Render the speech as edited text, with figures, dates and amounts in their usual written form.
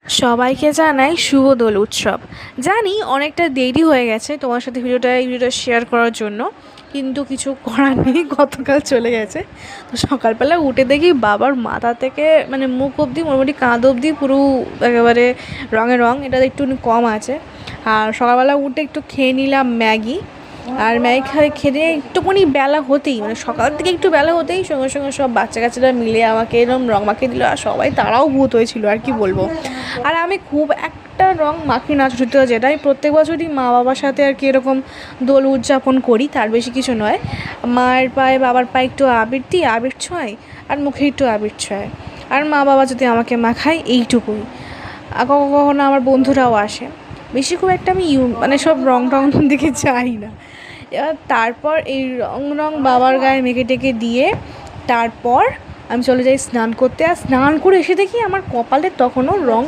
সবাইকে জানাই শুভ দোল উৎসব। জানি অনেকটা দেরি হয়ে গেছে তোমার সাথে এই ভিডিওটা শেয়ার করার জন্য, কিন্তু কিছু করার নেই, গতকাল চলে গেছে। তো সকালবেলা উঠে দেখি বাবার মাথা থেকে মানে মুখ অবধি, মোটামুটি কাঁধ অবধি পুরো একেবারে রঙে রঙ, এটা একটু কম আছে। আর সকালবেলা উঠে একটু খেয়ে নিলাম ম্যাগি। আর ম্যাগি খেতে একটুখানি বেলা হতেই, মানে সকাল থেকে একটু বেলা হতেই সঙ্গে সঙ্গে সব বাচ্চা কাচ্চারা মিলে আমাকে এরকম রং মাখিয়ে দিল। আর সবাই তারাও ভূত হয়েছিল, আর কি বলবো। আর আমি খুব একটা রং মাখি না, ছোটো যেটা আমি প্রত্যেক বছরই মা বাবার সাথে আর কি এরকম দোল উদযাপন করি, তার বেশি কিছু নয়। মায়ের পায়ে বাবার পায়ে একটু আবির দিই, আবির ছোঁয়, আর মুখে একটু আবির ছোঁয়। আর মা বাবা যদি আমাকে মাখায়, এইটুকুই। কখনো কখনো আমার বন্ধুরাও আসে। বেশি খুব একটা আমি মানে সব রং টং দিকে যাই না। এবার তারপর এই রং বাবার গায়ে মেখে টেকে দিয়ে তারপর আমি চলে যাই স্নান করতে। আর স্নান করে এসে দেখি আমার কপালে তখনও রং